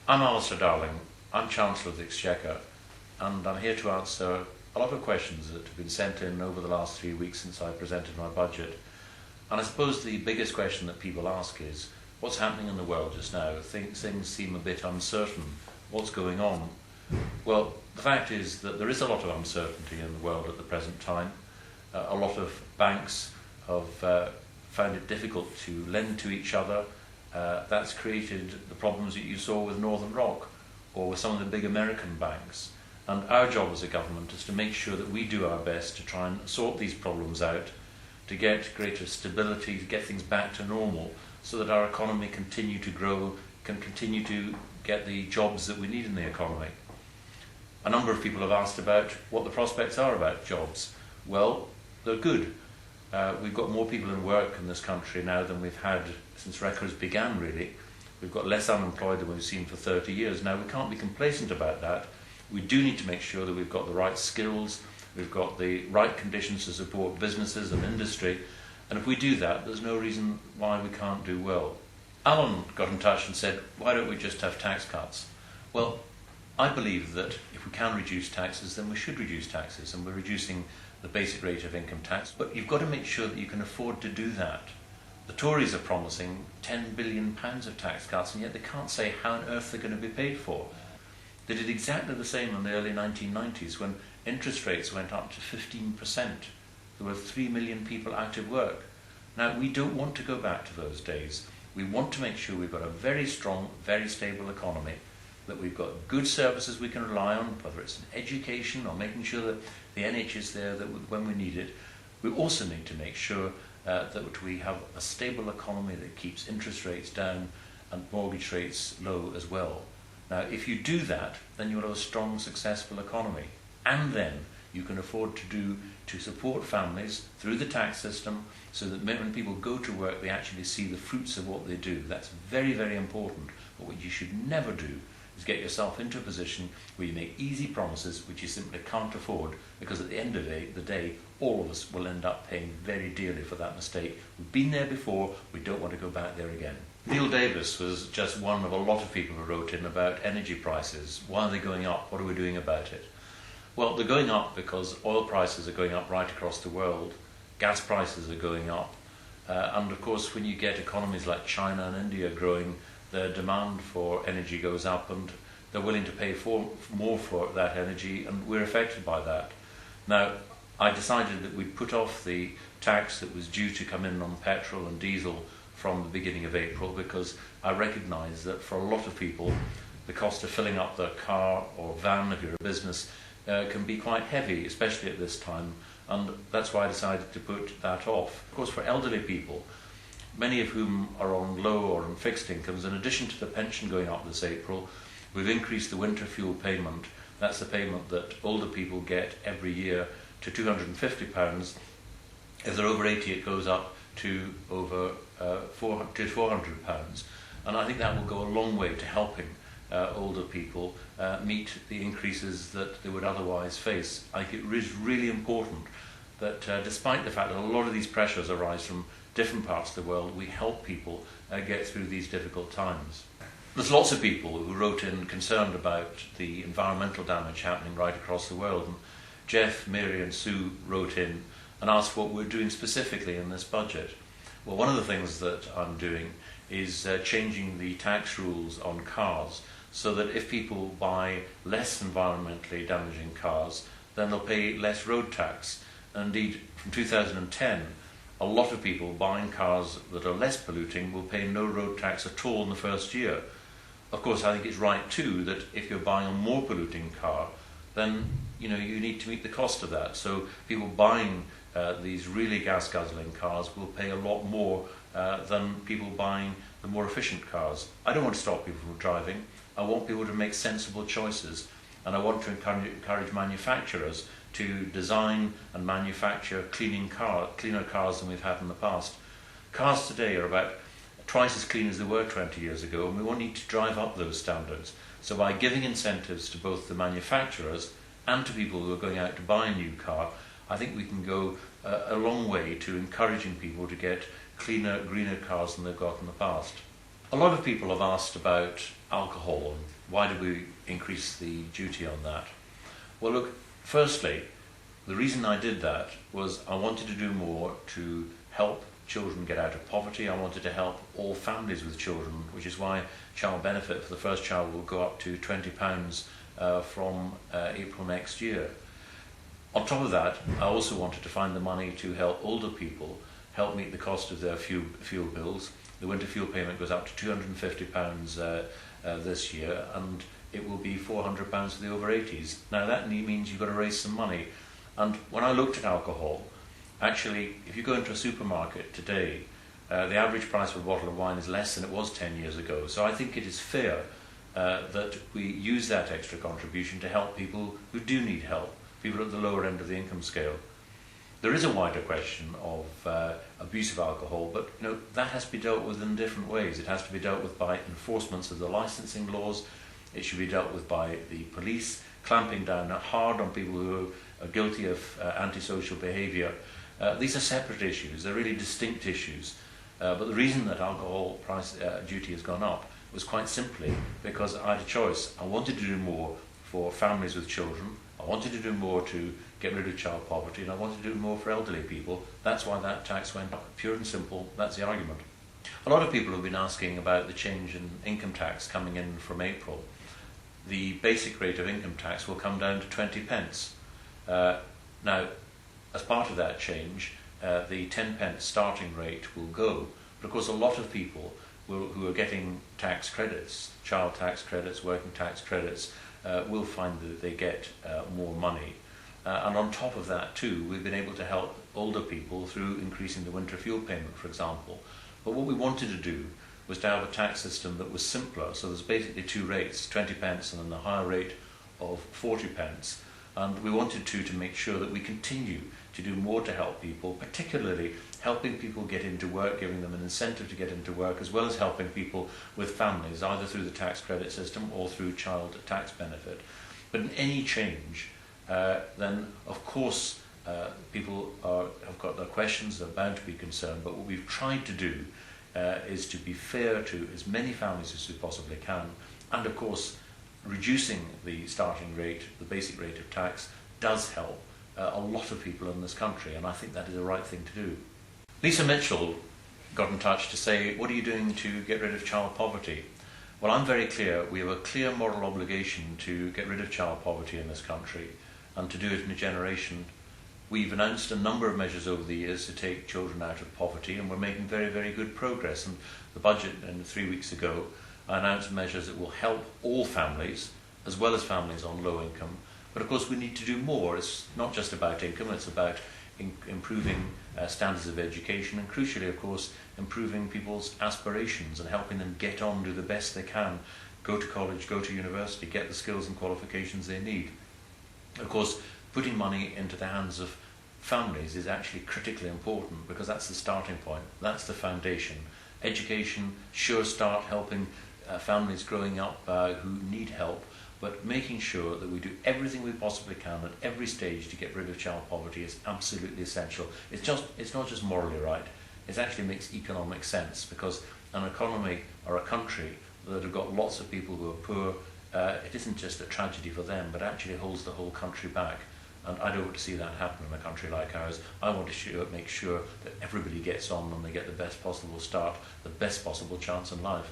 I'm Alistair Darling. I'm Chancellor of the Exchequer, and I'm here to answer a lot of questions that have been sent in over the last 3 weeks since I presented my budget. And I suppose the biggest question that people ask is, what's happening in the world just now? Things seem a bit uncertain. What's going on? Well, the fact is that there is a lot of uncertainty in the world at the present time. A lot of banks have found it difficult to lend to each other. That's created the problems that you saw with Northern Rock or with some of the big American banks. And our job as a government is to make sure that we do our best to try and sort these problems out, to get greater stability, to get things back to normal, so that our economy continue to grow, can continue to get the jobs that we need in the economy. A number of people have asked about what the prospects are about jobs. Well, they're good. We've got more people in work in this country now than we've had since records began, really. We've got less unemployed than we've seen for 30 years. Now, we can't be complacent about that. We do need to make sure that we've got the right skills, we've got the right conditions to support businesses and industry, and if we do that, there's no reason why we can't do well. Alan got in touch and said, why don't we just have tax cuts? Well, I believe that if we can reduce taxes, then we should reduce taxes, and we're reducing the basic rate of income tax, but you've got to make sure that you can afford to do that. The Tories are promising £10 billion of tax cuts, and yet they can't say how on earth they're going to be paid for. They did exactly the same in the early 1990s when interest rates went up to 15%. There were 3 million people out of work. Now, we don't want to go back to those days. We want to make sure we've got a very strong, very stable economy, that we've got good services we can rely on, whether it's in education or making sure that the NH is there that when we need it. We also need to make sure that we have a stable economy that keeps interest rates down and mortgage rates low as well. Now, if you do that, then you'll have a strong, successful economy. And then you can afford to support families through the tax system so that when people go to work, they actually see the fruits of what they do. That's very, very important. But what you should never do is get yourself into a position where you make easy promises which you simply can't afford, because at the end of the day, all of us will end up paying very dearly for that mistake. We've been there before, we don't want to go back there again. Neil Davis was just one of a lot of people who wrote in about energy prices. Why are they going up? What are we doing about it? Well, they're going up because oil prices are going up right across the world, gas prices are going up, and of course when you get economies like China and India growing, the demand for energy goes up and they're willing to pay more for that energy, and we're affected by that. Now, I decided that we'd put off the tax that was due to come in on petrol and diesel from the beginning of April, because I recognise that for a lot of people the cost of filling up their car or van if you're a business can be quite heavy, especially at this time, and that's why I decided to put that off. Of course, for elderly people, many of whom are on low or on fixed incomes, in addition to the pension going up this April, we've increased the winter fuel payment. That's the payment that older people get every year to £250. If they're over 80, it goes up to over £400. And I think that will go a long way to helping older people meet the increases that they would otherwise face. I think it is really important that despite the fact that a lot of these pressures arise from different parts of the world, we help people get through these difficult times. There's lots of people who wrote in concerned about the environmental damage happening right across the world. And Jeff, Mary and Sue wrote in and asked what we're doing specifically in this budget. Well, one of the things that I'm doing is changing the tax rules on cars so that if people buy less environmentally damaging cars, then they'll pay less road tax. And indeed, from 2010, a lot of people buying cars that are less polluting will pay no road tax at all in the first year. Of course, I think it's right too that if you're buying a more polluting car, then you need to meet the cost of that. So people buying these really gas-guzzling cars will pay a lot more than people buying the more efficient cars. I don't want to stop people from driving. I want people to make sensible choices, and I want to encourage manufacturers to design and manufacture cleaner cars than we've had in the past. Cars today are about twice as clean as they were 20 years ago, and we won't need to drive up those standards. So by giving incentives to both the manufacturers and to people who are going out to buy a new car, I think we can go a long way to encouraging people to get cleaner, greener cars than they've got in the past. A lot of people have asked about alcohol and why did we increase the duty on that? Well, look, firstly, the reason I did that was I wanted to do more to help children get out of poverty. I wanted to help all families with children, which is why child benefit for the first child will go up to £20 from April next year. On top of that, I also wanted to find the money to help older people help meet the cost of their fuel bills. The winter fuel payment goes up to £250 this year, and it will be £400 for the over 80s. Now that means you've got to raise some money. And when I looked at alcohol, actually, if you go into a supermarket today, the average price for a bottle of wine is less than it was 10 years ago. So I think it is fair that we use that extra contribution to help people who do need help, people at the lower end of the income scale. There is a wider question of abuse of alcohol, but that has to be dealt with in different ways. It has to be dealt with by enforcements of the licensing laws. It should be dealt with by the police, clamping down hard on people who are guilty of antisocial behaviour. These are separate issues, they're really distinct issues. But the reason that alcohol price duty has gone up was quite simply because I had a choice. I wanted to do more for families with children, I wanted to do more to get rid of child poverty, and I wanted to do more for elderly people. That's why that tax went up. Pure and simple, that's the argument. A lot of people have been asking about the change in income tax coming in from April. The basic rate of income tax will come down to 20 pence. Now, as part of that change, the 10 pence starting rate will go. But of course, a lot of people who are getting tax credits, child tax credits, working tax credits, will find that they get more money. And on top of that too, we've been able to help older people through increasing the winter fuel payment, for example. But what we wanted to do was to have a tax system that was simpler. So there's basically two rates, 20 pence and then the higher rate of 40 pence. And we wanted to make sure that we continue to do more to help people, particularly helping people get into work, giving them an incentive to get into work, as well as helping people with families, either through the tax credit system or through child tax benefit. But in any change, then of course people have got their questions, they're bound to be concerned, but what we've tried to do is to be fair to as many families as we possibly can, and of course reducing the starting rate, the basic rate of tax, does help a lot of people in this country, and I think that is the right thing to do. Lisa Mitchell got in touch to say, what are you doing to get rid of child poverty? Well, I'm very clear. We have a clear moral obligation to get rid of child poverty in this country, and to do it in a generation. We've announced a number of measures over the years to take children out of poverty, and we're making very, very good progress. And the budget, 3 weeks ago, I announced measures that will help all families, as well as families on low income. But of course we need to do more. It's not just about income, it's about improving standards of education, and crucially, of course, improving people's aspirations and helping them get on, do the best they can, go to college, go to university, get the skills and qualifications they need. Of course, putting money into the hands of families is actually critically important, because that's the starting point, that's the foundation. Education, sure start helping families growing up who need help, but making sure that we do everything we possibly can at every stage to get rid of child poverty is absolutely essential. It's not just morally right, it actually makes economic sense, because an economy or a country that have got lots of people who are poor, it isn't just a tragedy for them, but actually holds the whole country back. And I don't want to see that happen in a country like ours. I want to make sure that everybody gets on and they get the best possible start, the best possible chance in life.